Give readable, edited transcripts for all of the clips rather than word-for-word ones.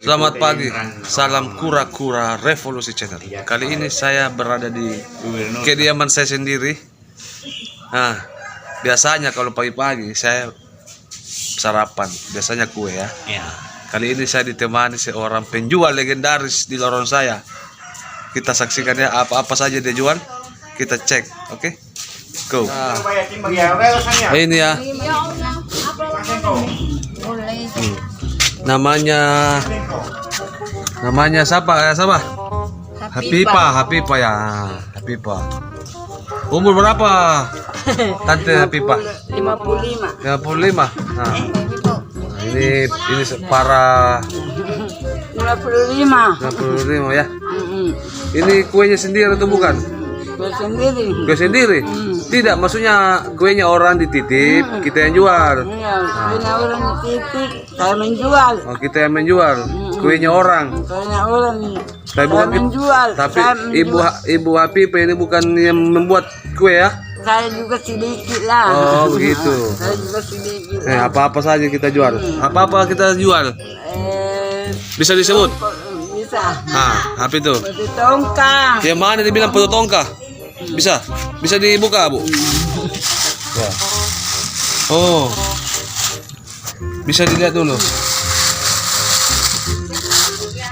Selamat pagi, salam kura-kura revolusi channel. Kali ini saya berada di kediaman saya sendiri. Nah, biasanya kalau pagi-pagi saya sarapan, biasanya kue ya. Kali ini saya ditemani seorang penjual legendaris di lorong saya. Kita saksikan ya apa-apa saja dia jual. Kita cek, oke? Go. Nah, ini ya. Namanya siapa? Hapipah ya. Hapipah. Umur berapa? Tante Hapipah? 55. 55. Nah, ini para 55. 65 ya. Ini kuenya sendiri atau bukan? Kue sendiri. Kue sendiri? Tidak, maksudnya kuenya orang dititip, kita yang jual. Iya, kuenya orang titik, saya menjual. Oh, kita yang menjual. Kuenya orang. Kuenya orang Tapi bukan menjual. Tapi Saya menjual. ibu Hapipah ini bukan yang membuat kue ya? Saya juga sedikit lah. Oh, begitu. Saya juga sedikit. Apa-apa saja kita jual. Apa-apa kita jual. Bisa disebut? Bisa. Nah, apa itu? Batu tongkang. Yang mana dibilang foto tongka? Bisa? Bisa dibuka, Bu? Ya. Oh. Bisa dilihat dulu.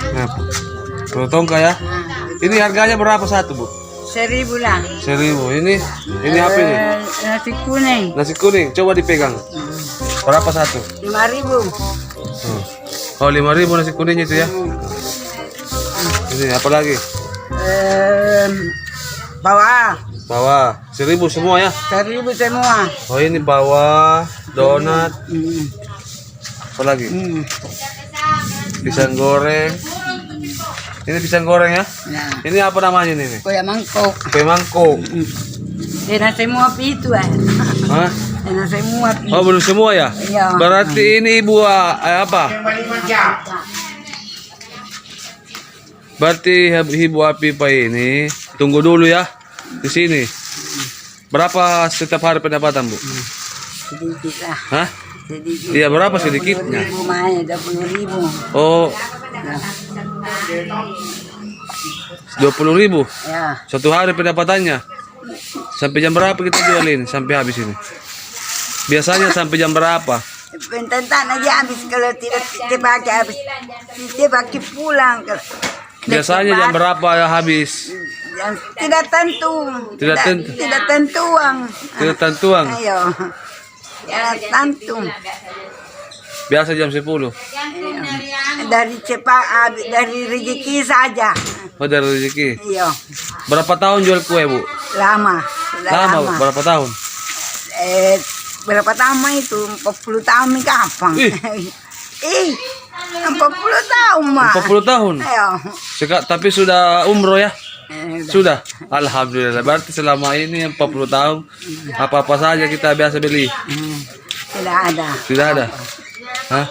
Nah, foto tongka ya. Ini harganya berapa satu, Bu? 1000 lah. 1000. Ini apa ini? Nasi kuning. Nasi kuning. Coba dipegang. Berapa satu? 5000. Oh, 5000 nasi kuningnya itu ya. Ini apa lagi? Bawah 1000 semua ya. 1000 semua. Oh, ini bawah, donat. Apa lagi? Pisang goreng. Ini pisang goreng ya. Nah, Ini apa namanya ini? kue mangkok. Kue mangkok. Enak semua itu Hah? Enak semua itu. Oh, belum semua ya? Iya. Berarti ini ibu apa? Berarti ibu Hapipah ini tunggu dulu ya di sini. Berapa setiap hari pendapatan, Bu? Sedikit lah. Hah? Sedikit. Iya, berapa sedikitnya? 20.000. Oh, 20.000 Ya. satu hari pendapatannya. Sampai jam berapa kita jualin sampai habis ini? Biasanya sampai jam berapa? Pententan aja habis, kalau tidak dipakai habis. Dipakai pulang. Biasanya jam berapa ya habis? Tidak tentu. Tidak tentu. Tidak tentuang. Tidak tentuan. Ayo. Ya tentu. Biasa jam 10. Dari cepat, dari rezeki saja. Oh, dari rezeki. Iya. Berapa tahun jual kue, Bu? Lama. Sudah Lama, Bu. Berapa tahun? Berapa tahun itu? 40 tahun ini kapan? Ih. 40 tahun mah. 40 tahun. Ayo. Tapi sudah umroh ya? Udah. Sudah. Alhamdulillah. Berarti selama ini 40 tahun apa-apa saja kita biasa beli. Tidak ada. Tidak ada. Hah?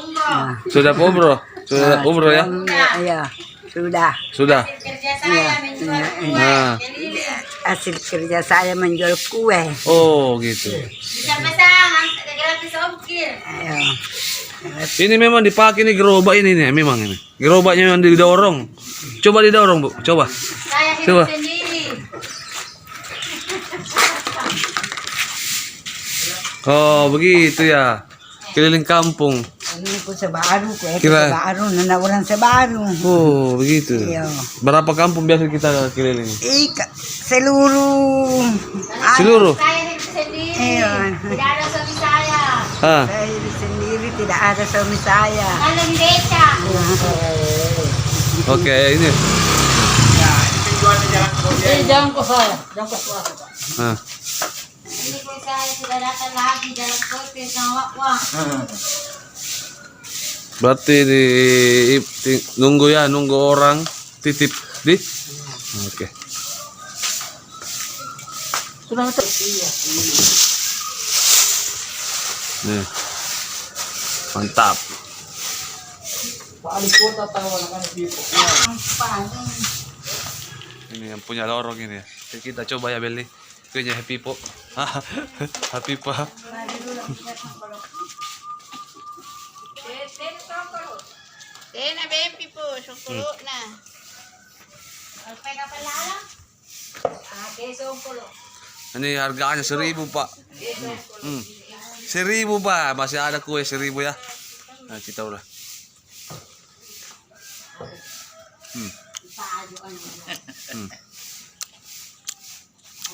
Sudah umroh? Sudah umroh ya? Iya. Sudah. Sudah. Iya. Nah. Hasil kerja saya menjual kue. Oh, gitu. Ayo. Ini memang dipakai nih gerobak ini nih, memang ini. Gerobaknya yang didorong. Coba didorong, Bu. Coba. Coba. Oh, begitu ya. Keliling kampung. Ini ku sebaru, kue Kira- sebaru, nanda orang sebaru. Oh, begitu. Iya. Berapa kampung biasa kita keliling? Seluruh. Seluruh. Iya. Tidak ada suami saya. Hah? Saya sendiri, tidak ada suami saya. Kalau di desa. Oke, ini. Jangan kok saya, jangan kok saya. Nah. Ini pun saya sudah datang lagi dalam kopi sama wah. Berarti nunggu ya, nunggu orang titip di. Oke. Sudah betul. Nih. Mantap. Ini yang punya lorong ini ya. Kita coba ya beli. Kuenya Hapipah. Hapipah. Na, baby po. Sungkulo na. Alpay ka pala lang. Kesong kulo. Ini harganya 1.000 pak. 1.000 pak, masih ada kue 1.000 ya. Nah kita udah.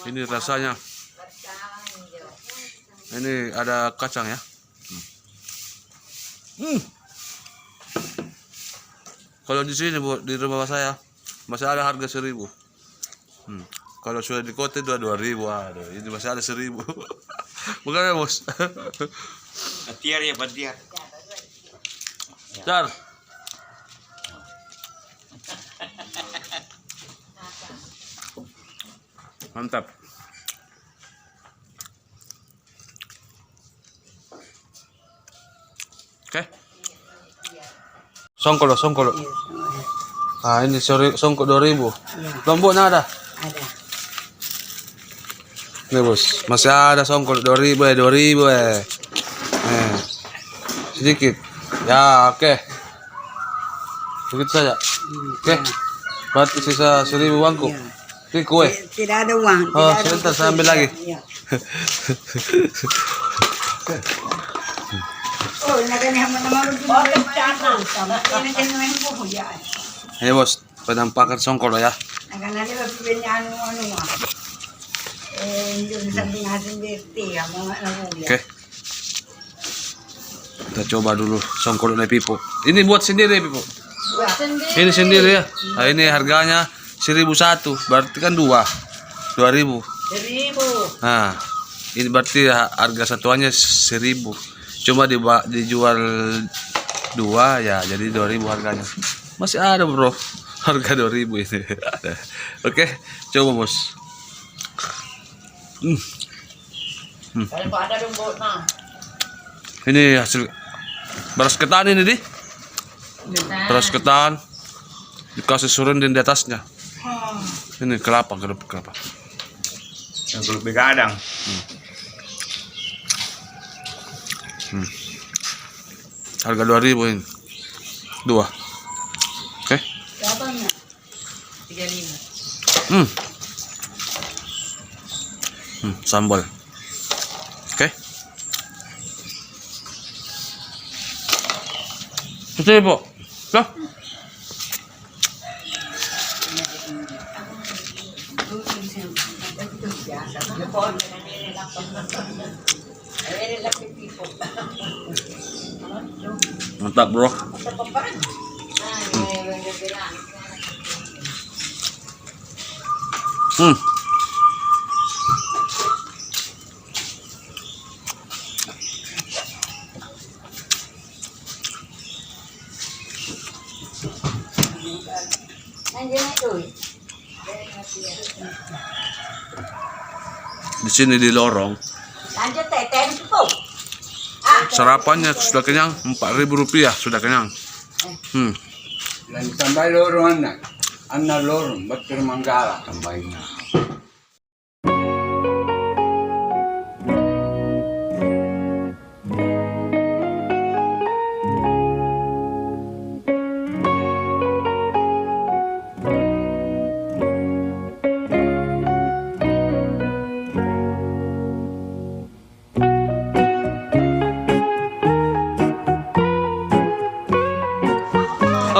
Ini rasanya. Ini ada kacang ya. Kalau di sini bu, di rumah saya masih ada harga 1.000. Kalau sudah di kota itu 2.000. Aduh, ini masih ada 1.000. Bukan ya bos? Batiar ya batiar. Car. Mantap. Oke. Songkolo, songkolo. Ah ini songkok 2.000. Lomboknya ada? Ada. Nih bos, masih ada songkol 2.000 ya, 2.000 ya. Sedikit. Ya oke. Begitu saja. Oke. Berarti sisa 1.000 uangku. Ini kue. Tidak ada uang. Oh, tidak ada sebentar uang. saya ambil lagi. Iya. Oh, nama-nama ya. Ayo bos, penampakan songkol ya. Naganalit ang pinyano yung sabi natin dito, mga nabuya. Oke. Kita coba dulu songkol dari Pipo. Ini buat sendiri Pipo. Ini sendiri ya. Nah, ini harganya 1.001, berarti kan 2.000. 1,000. Nah, ini berarti harga satuannya 1.000. Cuma dijual 2 ya, jadi 2.000 harganya. Masih ada bro, harga 2.000 ini. Oke, coba bos. Ini hasil beras ketan ini di. Beras ketan dikasih serunding di atasnya. Ini kelapa. Yang kulit begadang. Harga 2.000 ini. 2. Oke. Berapanya? 35. Sambal. Oke. Itu ya, Bu. Loh. Mantap, bro. Di sini di lorong Lanjut teten po. sarapannya sudah kenyang, Rp4.000 sudah kenyang. Dan tambay lorong anak lorong betul manggala tambaynya.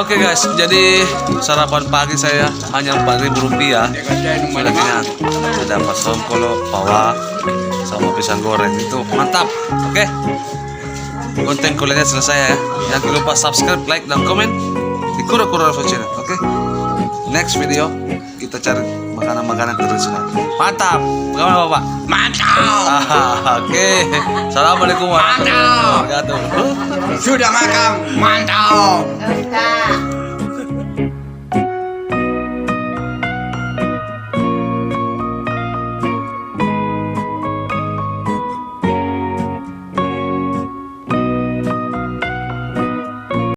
Oke guys, jadi sarapan pagi saya hanya Rp4.000. Sudah kenyang. Ada apa songkolo, pawa, sama pisang goreng itu mantap. Oke. Konten kuliahnya selesai ya. Jangan lupa subscribe, like, dan komen di Kura-Kura Refo Channel. Oke. Next video kita cari makanan-makanan tradisional. Mantap. Bagaimana Bapak? Mantap. Oke. Assalamualaikum warahmatullahi wabarakatuh. Sudah makan, mantap. Enggak.